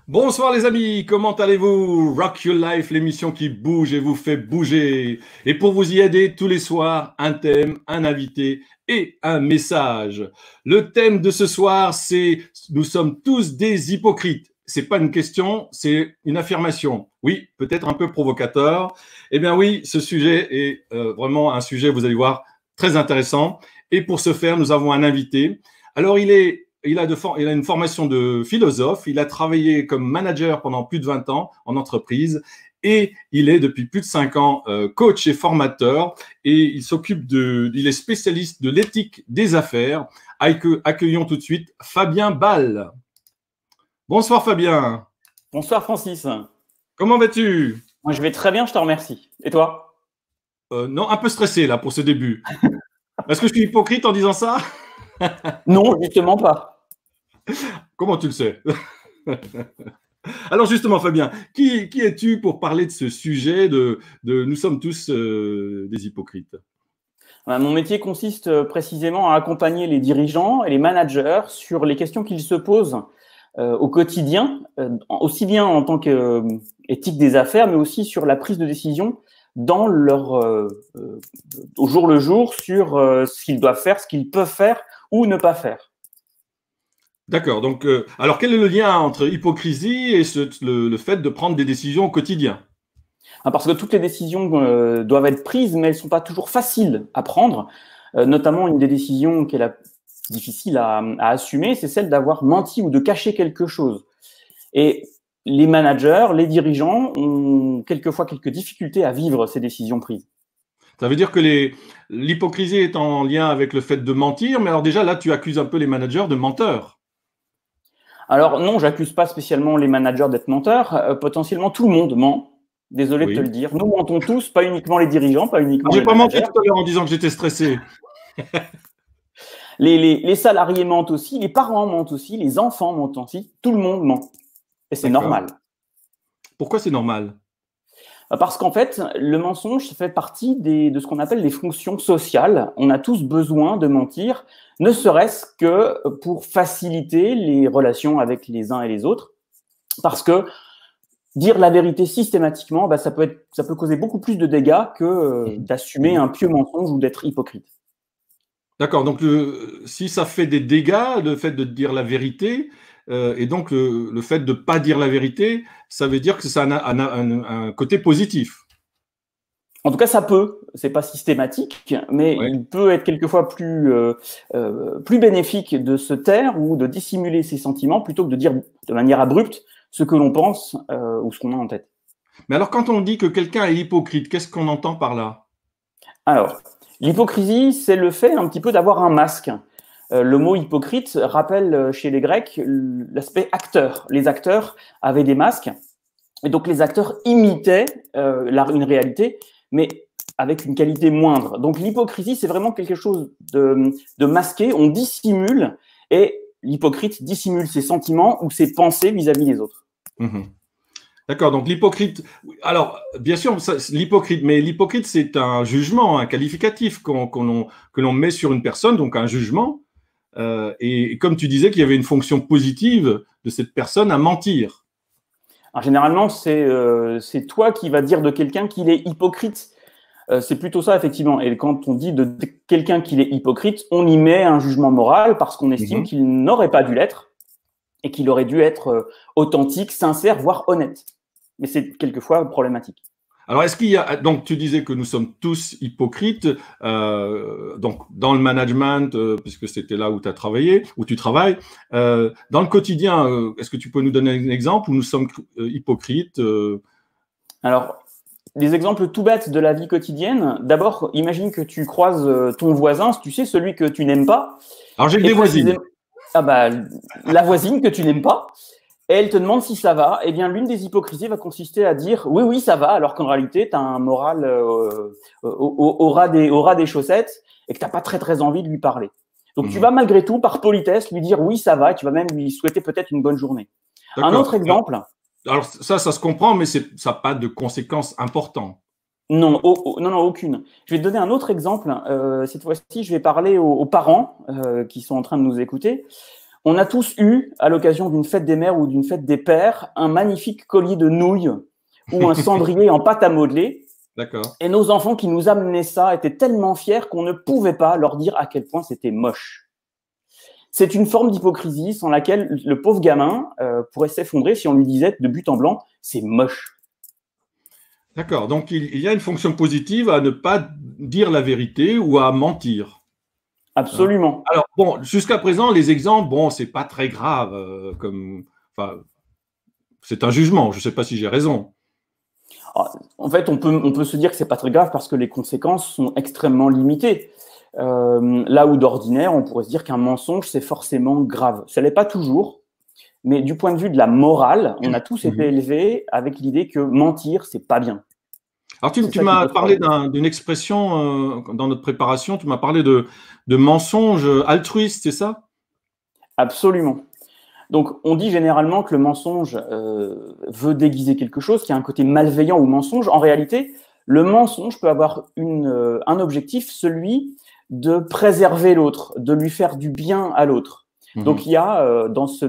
Bonsoir les amis, comment allez-vous? Rock Your Life, l'émission qui bouge et vous fait bouger. Et pour vous y aider, tous les soirs, un thème, un invité et un message. Le thème de ce soir, c'est nous sommes tous des hypocrites. C'est pas une question, c'est une affirmation. Oui, peut-être un peu provocateur. Eh bien oui, ce sujet est vraiment un sujet, vous allez voir, très intéressant. Et pour ce faire, nous avons un invité. Alors il a une formation de philosophe, il a travaillé comme manager pendant plus de 20 ans en entreprise et il est depuis plus de 5 ans coach et formateur et il est spécialiste de l'éthique des affaires. Accueillons tout de suite Fabien Ball. Bonsoir Fabien. Bonsoir Francis. Comment vas-tu? Moi je vais très bien, je te remercie. Et toi? Non, un peu stressé là pour ce début. Est-ce que je suis hypocrite en disant ça? Non, justement pas. Comment tu le sais? Alors justement, Fabien, qui es-tu pour parler de ce sujet de nous sommes tous des hypocrites? Mon métier consiste précisément à accompagner les dirigeants et les managers sur les questions qu'ils se posent au quotidien, aussi bien en tant qu'éthique des affaires, mais aussi sur la prise de décision dans au jour le jour sur ce qu'ils doivent faire, ce qu'ils peuvent faire ou ne pas faire. D'accord. Donc, alors quel est le lien entre hypocrisie et le fait de prendre des décisions au quotidien? Parce que toutes les décisions doivent être prises, mais elles ne sont pas toujours faciles à prendre. Notamment, une des décisions qui est difficile à assumer, c'est celle d'avoir menti ou de cacher quelque chose. Et les managers, les dirigeants ont quelquefois quelques difficultés à vivre ces décisions prises. Ça veut dire que l'hypocrisie est en lien avec le fait de mentir, mais alors déjà là, tu accuses un peu les managers de menteurs. Alors non, j'accuse pas spécialement les managers d'être menteurs. Potentiellement, tout le monde ment. Désolé de te Oui. le dire. Nous mentons tous, pas uniquement les dirigeants, pas uniquement J'ai les pas menti managers. tout à l'heure en disant que j'étais stressé. Les salariés mentent aussi, les parents mentent aussi, les enfants mentent aussi. Tout le monde ment. Et c'est D'accord. normal. Pourquoi c'est normal? Parce qu'en fait, le mensonge fait partie de ce qu'on appelle les fonctions sociales. On a tous besoin de mentir, ne serait-ce que pour faciliter les relations avec les uns et les autres. Parce que dire la vérité systématiquement, ça peut causer beaucoup plus de dégâts que d'assumer un pieux mensonge ou d'être hypocrite. D'accord, donc si ça fait des dégâts, le fait de dire la vérité, et donc le fait de ne pas dire la vérité, ça veut dire que ça a un côté positif. En tout cas, ça peut. C'est pas systématique, mais Ouais. il peut être quelquefois plus bénéfique de se taire ou de dissimuler ses sentiments plutôt que de dire de manière abrupte ce que l'on pense ou ce qu'on a en tête. Mais alors, quand on dit que quelqu'un est hypocrite, qu'est-ce qu'on entend par là? Alors, l'hypocrisie, c'est le fait un petit peu d'avoir un masque. Le mot hypocrite rappelle chez les Grecs l'aspect acteur. Les acteurs avaient des masques, et donc les acteurs imitaient une réalité, mais avec une qualité moindre. Donc l'hypocrisie, c'est vraiment quelque chose de masqué, on dissimule, et l'hypocrite dissimule ses sentiments ou ses pensées vis-à-vis des autres. Mhm. D'accord, donc l'hypocrite. Alors, bien sûr, l'hypocrite, mais l'hypocrite, c'est un jugement, un qualificatif que l'on met sur une personne, donc un jugement. Et comme tu disais qu'il y avait une fonction positive de cette personne à mentir. Alors, généralement, c'est toi qui vas dire de quelqu'un qu'il est hypocrite. C'est plutôt ça, effectivement. Et quand on dit de quelqu'un qu'il est hypocrite, on y met un jugement moral parce qu'on estime qu'il n'aurait pas dû l'être et qu'il aurait dû être authentique, sincère, voire honnête. Mais c'est quelquefois problématique. Alors, est-ce qu'il y a donc tu disais que nous sommes tous hypocrites, donc dans le management, puisque c'était là où tu as travaillé, où tu travailles, dans le quotidien, est-ce que tu peux nous donner un exemple où nous sommes hypocrites? Alors, des exemples tout bêtes de la vie quotidienne. D'abord, imagine que tu croises ton voisin, tu sais, celui que tu n'aimes pas. Alors, j'ai que des voisines. Ah bah, la voisine que tu n'aimes pas. Et elle te demande si ça va. Eh bien, l'une des hypocrisies va consister à dire oui, oui, ça va, alors qu'en réalité, tu as un moral au ras des chaussettes et que tu n'as pas très, très envie de lui parler. Donc, tu vas malgré tout, par politesse, lui dire oui, ça va, et tu vas même lui souhaiter peut-être une bonne journée. Un autre exemple. Alors, ça se comprend, mais ça n'a pas de conséquences importantes. Non, non, aucune. Je vais te donner un autre exemple. Cette fois-ci, je vais parler aux parents qui sont en train de nous écouter. On a tous eu, à l'occasion d'une fête des mères ou d'une fête des pères, un magnifique collier de nouilles ou un cendrier en pâte à modeler. D'accord. Et nos enfants qui nous amenaient ça étaient tellement fiers qu'on ne pouvait pas leur dire à quel point c'était moche. C'est une forme d'hypocrisie sans laquelle le pauvre gamin pourrait s'effondrer si on lui disait de but en blanc « c'est moche ». D'accord. Donc, il y a une fonction positive à ne pas dire la vérité ou à mentir. Absolument. Alors, bon, jusqu'à présent, les exemples, bon, c'est pas très grave. Enfin, c'est un jugement. Je ne sais pas si j'ai raison. En fait, on peut se dire que c'est pas très grave parce que les conséquences sont extrêmement limitées. Là où d'ordinaire, on pourrait se dire qu'un mensonge, c'est forcément grave. Ça l'est pas toujours, mais du point de vue de la morale, on a tous été élevés avec l'idée que mentir, c'est pas bien. Alors, tu m'as parlé d'une expression dans notre préparation, tu m'as parlé de mensonge altruiste, c'est ça? Absolument. Donc, on dit généralement que le mensonge veut déguiser quelque chose, qui a un côté malveillant ou mensonge. En réalité, le mensonge peut avoir un objectif, celui de préserver l'autre, de lui faire du bien à l'autre. Donc, il y a dans ce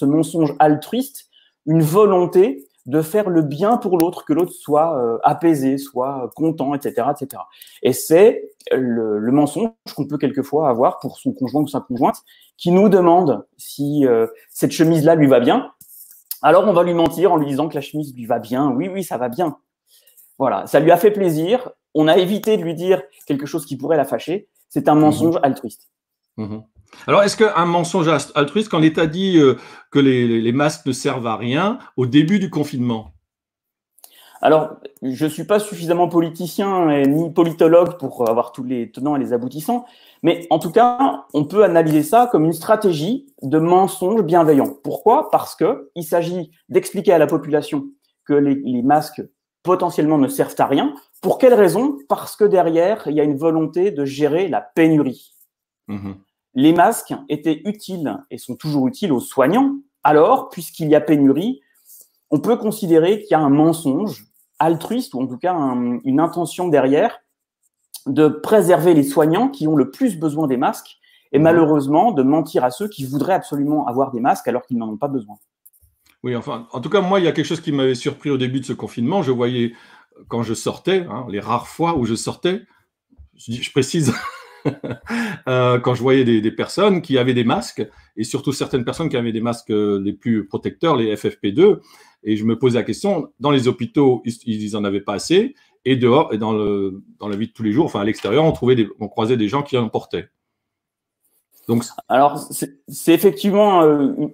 mensonge altruiste une volonté de faire le bien pour l'autre, que l'autre soit apaisé, soit content, etc., etc. Et c'est le mensonge qu'on peut quelquefois avoir pour son conjoint ou sa conjointe qui nous demande si cette chemise-là lui va bien. Alors, on va lui mentir en lui disant que la chemise lui va bien. Oui, oui, ça va bien. Voilà, ça lui a fait plaisir. On a évité de lui dire quelque chose qui pourrait la fâcher. C'est un mensonge altruiste. Alors, est-ce qu'un mensonge altruiste, quand l'État dit que les masques ne servent à rien au début du confinement? Alors, je ne suis pas suffisamment politicien ni politologue pour avoir tous les tenants et les aboutissants, mais en tout cas, on peut analyser ça comme une stratégie de mensonge bienveillant. Pourquoi? Parce qu'il s'agit d'expliquer à la population que les masques potentiellement ne servent à rien. Pour quelle raison? Parce que derrière, il y a une volonté de gérer la pénurie. Les masques étaient utiles et sont toujours utiles aux soignants. Alors, puisqu'il y a pénurie, on peut considérer qu'il y a un mensonge altruiste, ou en tout cas une intention derrière, de préserver les soignants qui ont le plus besoin des masques, et malheureusement de mentir à ceux qui voudraient absolument avoir des masques alors qu'ils n'en ont pas besoin. Oui, enfin, en tout cas, moi, il y a quelque chose qui m'avait surpris au début de ce confinement. Je voyais, quand je sortais, les rares fois où je sortais, je précise, quand je voyais des personnes qui avaient des masques, et surtout certaines personnes qui avaient des masques les plus protecteurs, les FFP2, et je me posais la question, dans les hôpitaux, ils n'en avaient pas assez, et dehors, et dans la vie de tous les jours, enfin à l'extérieur, on croisait des gens qui en portaient. Donc, alors, c'est effectivement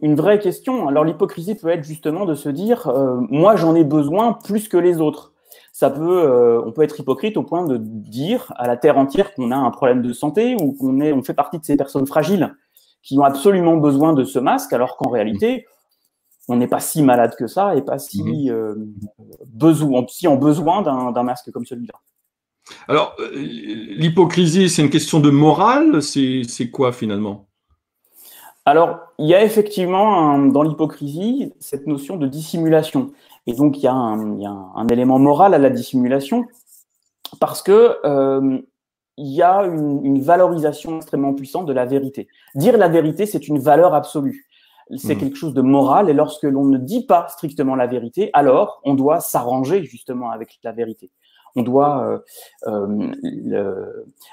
une vraie question. Alors, l'hypocrisie peut être justement de se dire moi, j'en ai besoin plus que les autres. On peut être hypocrite au point de dire à la terre entière qu'on a un problème de santé ou on fait partie de ces personnes fragiles qui ont absolument besoin de ce masque, alors qu'en réalité, on n'est pas si malade que ça et pas si en besoin d'un masque comme celui-là. Alors, l'hypocrisie, c'est une question de morale, c'est quoi finalement? Alors, il y a effectivement dans l'hypocrisie cette notion de dissimulation. Et donc, il y a un élément moral à la dissimulation parce que il y a une valorisation extrêmement puissante de la vérité. Dire la vérité, c'est une valeur absolue. C'est quelque chose de moral et lorsque l'on ne dit pas strictement la vérité, alors on doit s'arranger justement avec la vérité. On doit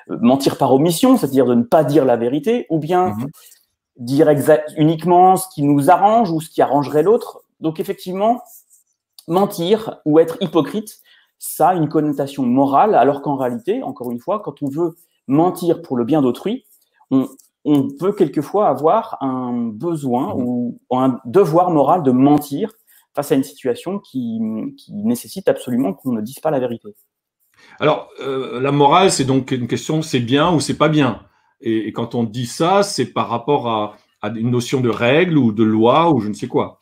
mentir par omission, c'est-à-dire de ne pas dire la vérité, ou bien dire uniquement ce qui nous arrange ou ce qui arrangerait l'autre. Donc effectivement, mentir ou être hypocrite, ça a une connotation morale, alors qu'en réalité, encore une fois, quand on veut mentir pour le bien d'autrui, on peut quelquefois avoir un besoin ou un devoir moral de mentir face à une situation qui nécessite absolument qu'on ne dise pas la vérité. Alors, la morale, c'est donc une question, c'est bien ou c'est pas bien. Et quand on dit ça, c'est par rapport à une notion de règle ou de loi ou je ne sais quoi.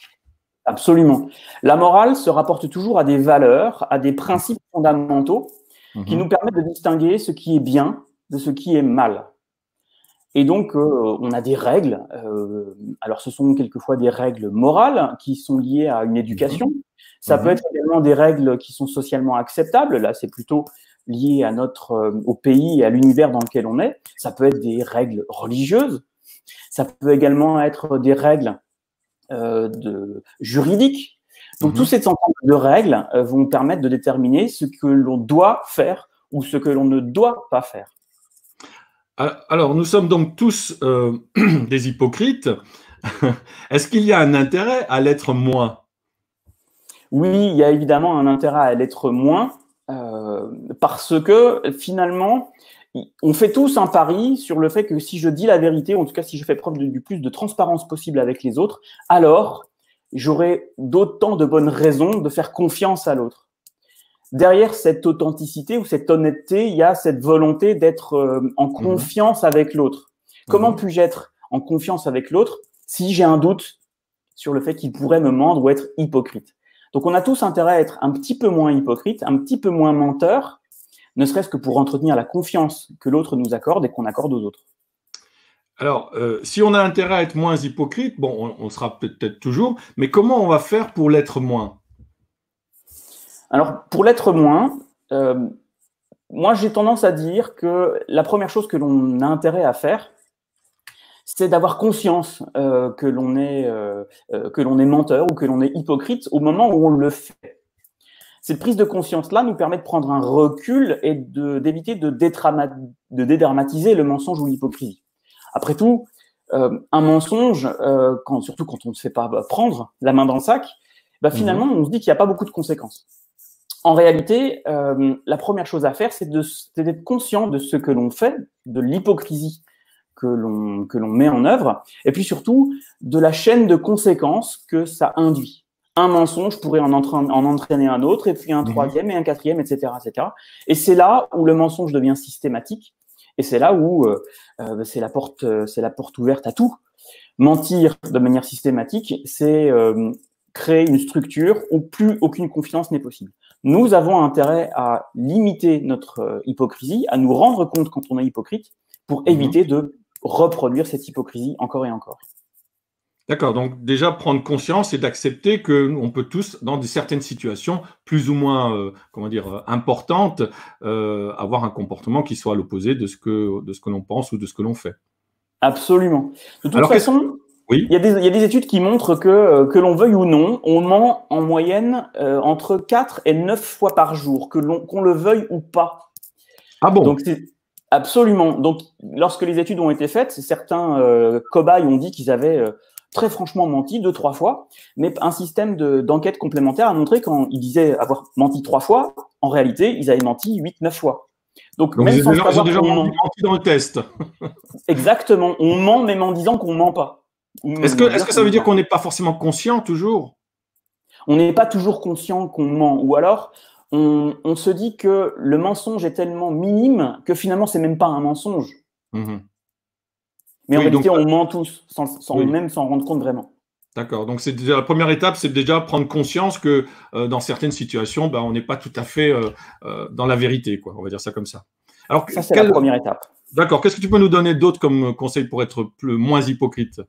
Absolument. La morale se rapporte toujours à des valeurs, à des principes fondamentaux qui nous permettent de distinguer ce qui est bien de ce qui est mal. Et donc, on a des règles. Alors, ce sont quelquefois des règles morales qui sont liées à une éducation. Ça peut être également des règles qui sont socialement acceptables. Là, c'est plutôt lié à au pays et à l'univers dans lequel on est. Ça peut être des règles religieuses. Ça peut également être des règles juridiques. Donc, tous ces ensembles de règles vont permettre de déterminer ce que l'on doit faire ou ce que l'on ne doit pas faire. Alors, nous sommes donc tous des hypocrites. Est-ce qu'il y a un intérêt à l'être moins? Oui, il y a évidemment un intérêt à l'être moins parce que finalement, on fait tous un pari sur le fait que si je dis la vérité, ou en tout cas si je fais preuve du plus de transparence possible avec les autres, alors j'aurai d'autant de bonnes raisons de faire confiance à l'autre. Derrière cette authenticité ou cette honnêteté, il y a cette volonté d'être en confiance avec l'autre. Comment puis-je être en confiance avec l'autre si j'ai un doute sur le fait qu'il pourrait me mendre ou être hypocrite? Donc, on a tous intérêt à être un petit peu moins hypocrite, un petit peu moins menteur, ne serait-ce que pour entretenir la confiance que l'autre nous accorde et qu'on accorde aux autres. Alors, si on a intérêt à être moins hypocrite, bon, on sera peut-être toujours, mais comment on va faire pour l'être moins? Alors, pour l'être moins, moi, j'ai tendance à dire que la première chose que l'on a intérêt à faire, c'est d'avoir conscience que l'on est menteur ou que l'on est hypocrite au moment où on le fait. Cette prise de conscience-là nous permet de prendre un recul et d'éviter de dédramatiser le mensonge ou l'hypocrisie. Après tout, un mensonge, surtout quand on ne se fait pas prendre la main dans le sac, finalement, on se dit qu'il n'y a pas beaucoup de conséquences. En réalité, la première chose à faire, c'est d'être conscient de ce que l'on fait, de l'hypocrisie que l'on met en œuvre, et puis surtout de la chaîne de conséquences que ça induit. Un mensonge pourrait en entraîner un autre, et puis un troisième, et un quatrième, etc., etc. Et c'est là où le mensonge devient systématique, et c'est là où c'est la porte ouverte à tout. Mentir de manière systématique, c'est créer une structure où plus aucune confiance n'est possible. Nous avons intérêt à limiter notre hypocrisie, à nous rendre compte quand on est hypocrite, pour éviter de reproduire cette hypocrisie encore et encore. D'accord, donc déjà prendre conscience et d'accepter qu'on peut tous, dans certaines situations plus ou moins importantes, avoir un comportement qui soit à l'opposé de ce que l'on pense ou de ce que l'on fait. Absolument. De toute façon, oui. il y a des études qui montrent que l'on veuille ou non, on ment en moyenne entre 4 et 9 fois par jour, qu'on le veuille ou pas. Ah bon? Donc, absolument. Donc, lorsque les études ont été faites, certains cobayes ont dit qu'ils avaient très franchement menti 2-3 fois, mais un système d'enquête complémentaire a montré quand ils disaient avoir menti 3 fois, en réalité, ils avaient menti 8-9 fois. Donc même ils ont déjà menti dans le test. Exactement. On ment même en disant qu'on ment pas. Est-ce que ça veut dire qu'on n'est pas forcément conscient toujours? On n'est pas toujours conscient qu'on ment. Ou alors, on se dit que le mensonge est tellement minime que finalement, c'est même pas un mensonge. Mais en réalité, on ment tous, sans même s'en rendre compte vraiment. D'accord. Donc, c'est déjà la première étape, c'est déjà prendre conscience que dans certaines situations, on n'est pas tout à fait dans la vérité, quoi. On va dire ça comme ça. Alors, ça, c'est la première étape. D'accord. Qu'est-ce que tu peux nous donner d'autres comme conseils pour être moins hypocrite?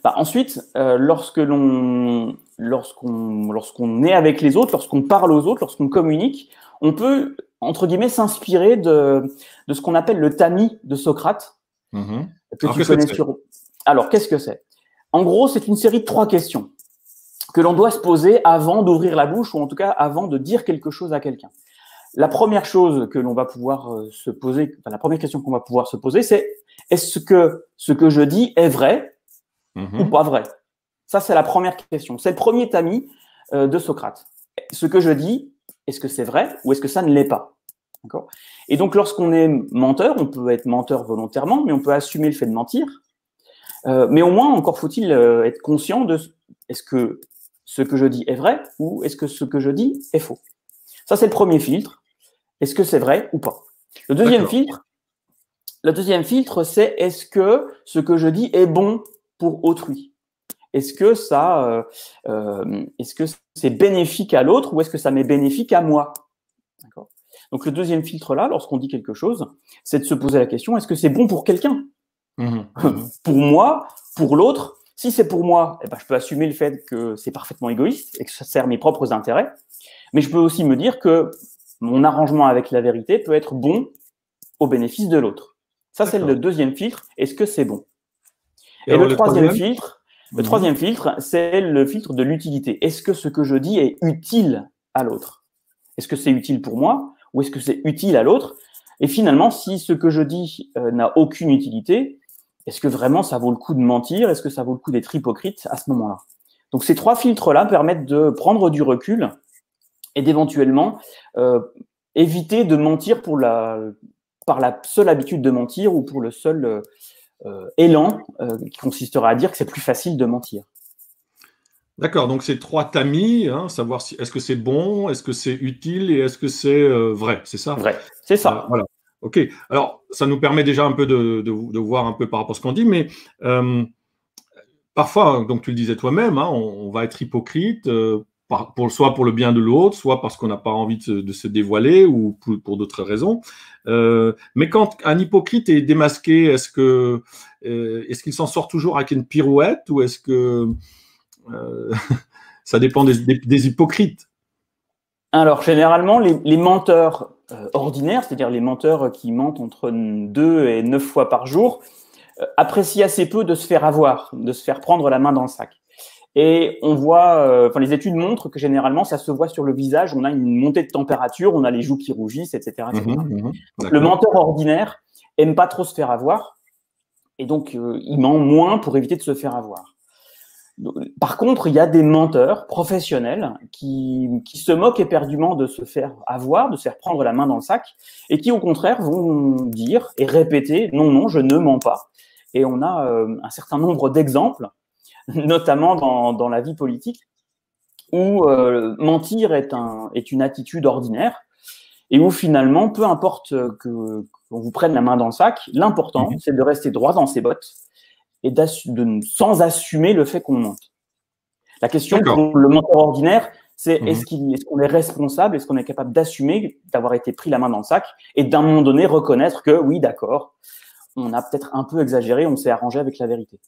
Ensuite, lorsqu'on est avec les autres, lorsqu'on parle aux autres, lorsqu'on communique, on peut, entre guillemets, s'inspirer de ce qu'on appelle le tamis de Socrate. Alors, qu'est-ce que c'est? En gros, c'est une série de 3 questions que l'on doit se poser avant d'ouvrir la bouche, ou en tout cas avant de dire quelque chose à quelqu'un. La première chose que l'on va pouvoir se poser, la première question qu'on va pouvoir se poser, c'est est-ce que ce que je dis est vrai ou pas vrai? Ça, c'est la première question. C'est le premier tamis de Socrate. Ce que je dis, est-ce que c'est vrai ou est-ce que ça ne l'est pas? D'accord? Et donc, lorsqu'on est menteur, on peut être menteur volontairement, mais on peut assumer le fait de mentir. Mais au moins, encore faut-il être conscient de est-ce que ce que je dis est vrai ou est-ce que ce que je dis est faux? Ça, c'est le premier filtre. Est-ce que c'est vrai ou pas? Le deuxième filtre, c'est est-ce que ce que je dis est bon pour autrui? Est-ce que c'est bénéfique à l'autre ou est-ce que ça m'est bénéfique à moi? D'accord. Donc, le deuxième filtre là, lorsqu'on dit quelque chose, c'est de se poser la question, est-ce que c'est bon pour quelqu'un? Pour moi, pour l'autre. Si c'est pour moi, je peux assumer le fait que c'est parfaitement égoïste et que ça sert mes propres intérêts. Mais je peux aussi me dire que mon arrangement avec la vérité peut être bon au bénéfice de l'autre. Ça, c'est le deuxième filtre. Est-ce que c'est bon? Et Et alors, le troisième filtre, c'est le filtre de l'utilité. Est-ce que ce que je dis est utile à l'autre? Est-ce que c'est utile pour moi ou est-ce que c'est utile à l'autre? Et finalement, si ce que je dis n'a aucune utilité, est-ce que vraiment ça vaut le coup de mentir? Est-ce que ça vaut le coup d'être hypocrite à ce moment-là? Donc ces trois filtres-là permettent de prendre du recul et d'éventuellement éviter de mentir par la seule habitude de mentir ou pour le seul élan qui consisterait à dire que c'est plus facile de mentir. D'accord, donc c'est trois tamis, hein, savoir si est-ce que c'est bon, est-ce que c'est utile et est-ce que c'est vrai, c'est ça? Vrai, c'est ça. Voilà. Ok. Alors, ça nous permet déjà un peu de voir un peu par rapport à ce qu'on dit, mais parfois, donc tu le disais toi-même, hein, on va être hypocrite, soit pour le bien de l'autre, soit parce qu'on n'a pas envie de se dévoiler ou pour d'autres raisons. Mais quand un hypocrite est démasqué, est-ce qu'il s'en sort toujours avec une pirouette ou est-ce que ça dépend des hypocrites? Alors, généralement, les menteurs ordinaires, c'est-à-dire les menteurs qui mentent entre 2 et 9 fois par jour, apprécient assez peu de se faire avoir, de se faire prendre la main dans le sac. Et on voit, les études montrent que généralement, ça se voit sur le visage, on a une montée de température, on a les joues qui rougissent, etc. etc. Donc, le menteur ordinaire aime pas trop se faire avoir, et donc il ment moins pour éviter de se faire avoir. Par contre, il y a des menteurs professionnels qui se moquent éperdument de se faire avoir, de se faire prendre la main dans le sac, et qui au contraire vont dire et répéter « non, non, je ne mens pas ». Et on a un certain nombre d'exemples, notamment dans la vie politique, où mentir est une attitude ordinaire, et où finalement, peu importe qu'on vous prenne la main dans le sac, l'important, c'est de rester droit dans ses bottes, et sans assumer le fait qu'on mente. La question pour le menteur ordinaire, c'est est-ce qu'on est responsable, est-ce qu'on est capable d'assumer d'avoir été pris la main dans le sac et d'un moment donné reconnaître que oui, d'accord, on a peut-être un peu exagéré, on s'est arrangé avec la vérité.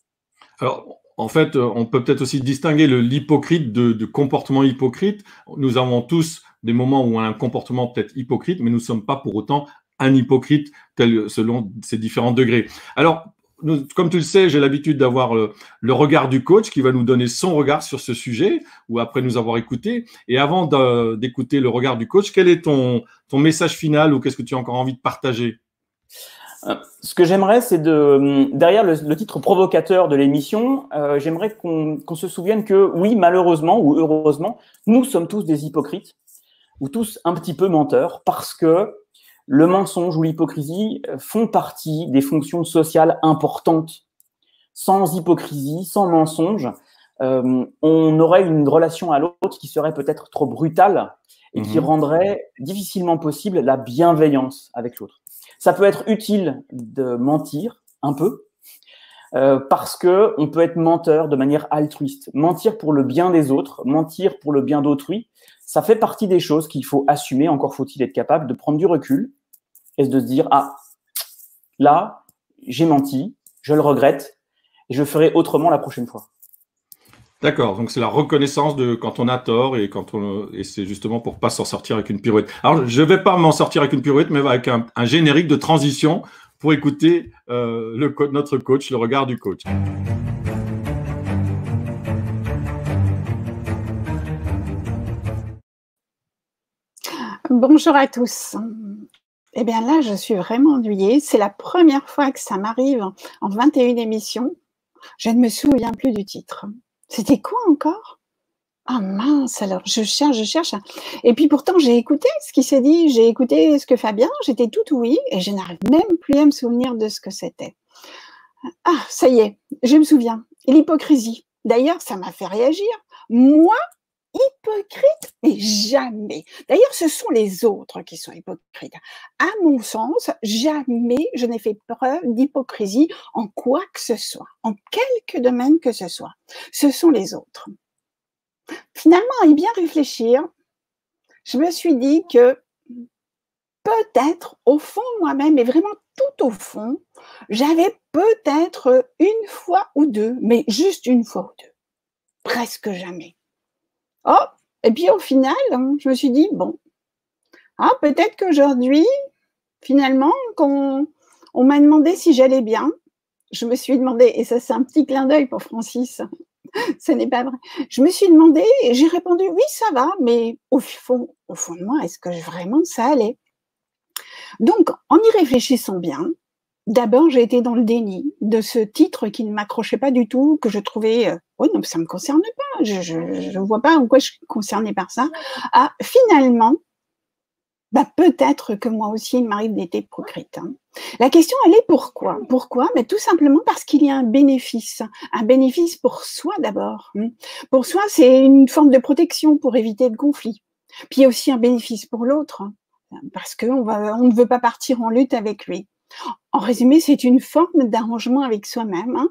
Alors, en fait, on peut peut-être aussi distinguer l'hypocrite de comportement hypocrite. Nous avons tous des moments où on a un comportement peut-être hypocrite, mais nous ne sommes pas pour autant un hypocrite selon ces différents degrés. Alors, comme tu le sais, j'ai l'habitude d'avoir le regard du coach qui va nous donner son regard sur ce sujet, ou après nous avoir écouté. Et avant d'écouter le regard du coach, quel est ton message final ou qu'est-ce que tu as encore envie de partager? Ce que j'aimerais, c'est derrière le titre provocateur de l'émission, j'aimerais qu'on se souvienne que oui, malheureusement ou heureusement, nous sommes tous des hypocrites ou tous un petit peu menteurs parce que le mensonge ou l'hypocrisie font partie des fonctions sociales importantes. Sans hypocrisie, sans mensonge, on aurait une relation à l'autre qui serait peut-être trop brutale et qui rendrait difficilement possible la bienveillance avec l'autre. Ça peut être utile de mentir un peu parce que on peut être menteur de manière altruiste. Mentir pour le bien des autres, mentir pour le bien d'autrui, ça fait partie des choses qu'il faut assumer. Encore faut-il être capable de prendre du recul et de se dire « Ah, là, j'ai menti, je le regrette et je ferai autrement la prochaine fois. » D'accord, donc c'est la reconnaissance de quand on a tort et c'est justement pour pas s'en sortir avec une pirouette. Alors, je vais pas m'en sortir avec une pirouette, mais avec un générique de transition pour écouter notre coach, le regard du coach. Bonjour à tous. Eh bien là, je suis vraiment ennuyée. C'est la première fois que ça m'arrive en 21 émissions. Je ne me souviens plus du titre. C'était quoi encore? Ah mince, alors je cherche. Et puis pourtant, j'ai écouté ce qui s'est dit, j'ai écouté ce que Fabien, j'étais tout oui, et je n'arrive même plus à me souvenir de ce que c'était. Ah, ça y est, je me souviens. L'hypocrisie. D'ailleurs, ça m'a fait réagir. Moi, hypocrite, mais jamais. D'ailleurs, ce sont les autres qui sont hypocrites. À mon sens, jamais je n'ai fait preuve d'hypocrisie en quoi que ce soit, en quelque domaine que ce soit. Ce sont les autres. Finalement, à y bien réfléchir, je me suis dit que peut-être, au fond de moi-même, et vraiment tout au fond, j'avais peut-être une fois ou deux, mais juste une fois ou deux. Presque jamais. Oh, et puis au final, je me suis dit, bon, peut-être qu'aujourd'hui, finalement, on m'a demandé si j'allais bien, je me suis demandé, et ça c'est un petit clin d'œil pour Francis, ce n'est pas vrai. Je me suis demandé et j'ai répondu oui, ça va, mais au fond de moi, est-ce que vraiment ça allait? Donc, en y réfléchissant bien, d'abord, j'ai été dans le déni de ce titre qui ne m'accrochait pas du tout, que je trouvais, oh non, ça me concerne pas, je vois pas en quoi je suis concernée par ça. Ah, finalement, bah, peut-être que moi aussi, il m'arrive d'être hypocrite, hein. La question, elle est pourquoi? Pourquoi? Mais tout simplement parce qu'il y a un bénéfice pour soi d'abord. Pour soi, c'est une forme de protection pour éviter le conflit. Puis il y a aussi un bénéfice pour l'autre, parce qu'on ne veut pas partir en lutte avec lui. En résumé, c'est une forme d'arrangement avec soi-même, hein,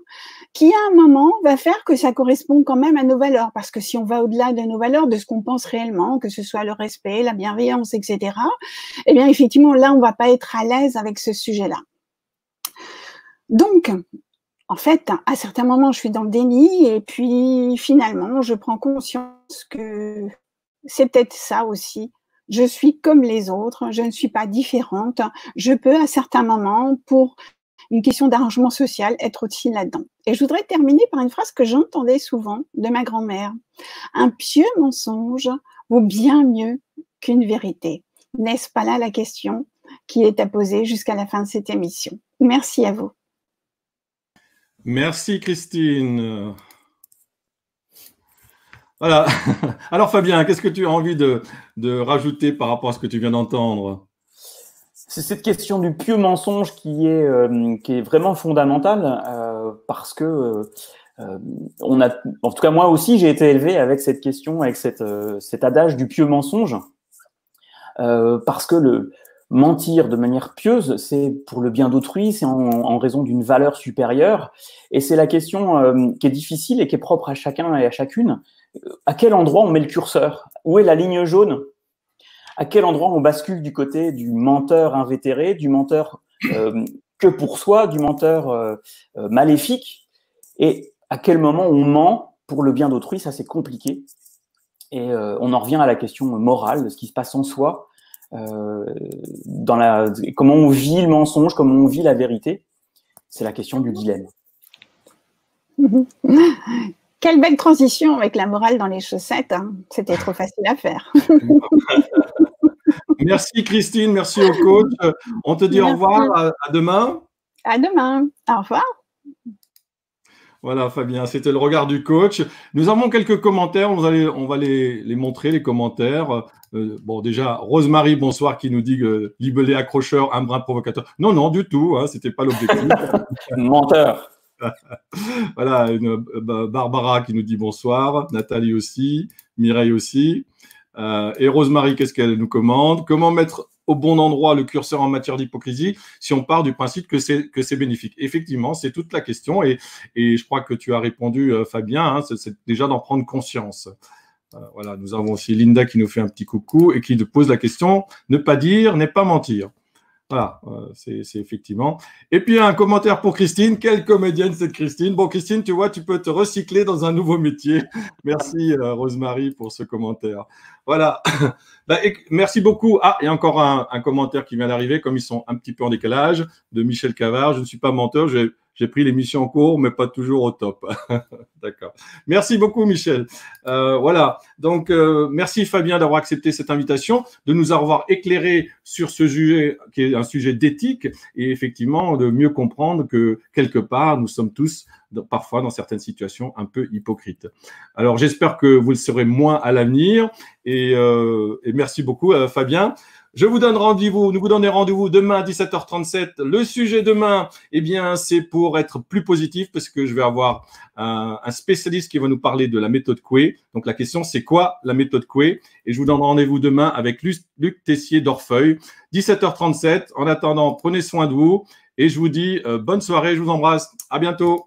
qui à un moment va faire que ça correspond quand même à nos valeurs. Parce que si on va au-delà de nos valeurs, de ce qu'on pense réellement, que ce soit le respect, la bienveillance, etc., eh bien effectivement, là, on ne va pas être à l'aise avec ce sujet-là. Donc, en fait, à certains moments, je suis dans le déni et puis finalement, je prends conscience que c'est peut-être ça aussi. Je suis comme les autres, je ne suis pas différente. Je peux, à certains moments, pour une question d'arrangement social, être aussi là-dedans. Et je voudrais terminer par une phrase que j'entendais souvent de ma grand-mère. Un pieux mensonge vaut bien mieux qu'une vérité. N'est-ce pas là la question qui est à poser jusqu'à la fin de cette émission? Merci à vous. Merci Christine. Voilà. Alors Fabien, qu'est-ce que tu as envie de rajouter par rapport à ce que tu viens d'entendre? C'est cette question du pieux mensonge qui est vraiment fondamentale parce que on a, en tout cas moi aussi, j'ai été élevé avec cette question, avec cet adage du pieux mensonge parce que le mentir de manière pieuse, c'est pour le bien d'autrui, c'est en raison d'une valeur supérieure, et c'est la question qui est difficile et qui est propre à chacun et à chacune. À quel endroit on met le curseur? Où est la ligne jaune? À quel endroit on bascule du côté du menteur invétéré, du menteur que pour soi, du menteur maléfique? Et à quel moment on ment pour le bien d'autrui? Ça, c'est compliqué. Et on en revient à la question morale, de ce qui se passe en soi, comment on vit le mensonge, comment on vit la vérité. C'est la question du dilemme. Quelle belle transition avec la morale dans les chaussettes, hein. C'était trop facile à faire. Merci Christine, merci au coach. On te dit merci. Au revoir, à demain. À demain, au revoir. Voilà Fabien, c'était le regard du coach. Nous avons quelques commentaires, on va les montrer, les commentaires. Bon déjà, Rosemary, bonsoir, qui nous dit que libellé accrocheur, un brin provocateur. Non, non, du tout, hein, c'était pas l'objectif. Menteur. Voilà, Barbara qui nous dit bonsoir, Nathalie aussi, Mireille aussi. Et Rosemary, qu'est-ce qu'elle nous commande? Comment mettre au bon endroit le curseur en matière d'hypocrisie si on part du principe que c'est bénéfique? Effectivement, c'est toute la question et je crois que tu as répondu, Fabien, hein, c'est déjà d'en prendre conscience. Voilà, nous avons aussi Linda qui nous fait un petit coucou et qui nous pose la question « Ne pas dire n'est pas mentir ». Voilà, c'est effectivement. Et puis un commentaire pour Christine. Quelle comédienne cette Christine. Bon Christine, tu vois, tu peux te recycler dans un nouveau métier. Merci Rosemary pour ce commentaire. Voilà. Merci beaucoup. Ah, il y a encore un commentaire qui vient d'arriver, comme ils sont un petit peu en décalage, de Michel Cavard. Je ne suis pas menteur, j'ai pris l'émission en cours, mais pas toujours au top. D'accord. Merci beaucoup, Michel. Voilà. Donc, merci, Fabien, d'avoir accepté cette invitation, de nous avoir éclairé sur ce sujet qui est un sujet d'éthique et effectivement de mieux comprendre que quelque part, nous sommes tous parfois dans certaines situations un peu hypocrites. Alors, j'espère que vous le serez moins à l'avenir et merci beaucoup, Fabien. Je vous donne rendez-vous, nous vous donnons rendez-vous demain à 17h37. Le sujet demain, eh bien, c'est pour être plus positif parce que je vais avoir un spécialiste qui va nous parler de la méthode Coué. Donc, la question, c'est quoi la méthode Coué? Et je vous donne rendez-vous demain avec Luc Tessier d'Orfeuille, 17h37. En attendant, prenez soin de vous et je vous dis bonne soirée, je vous embrasse. À bientôt.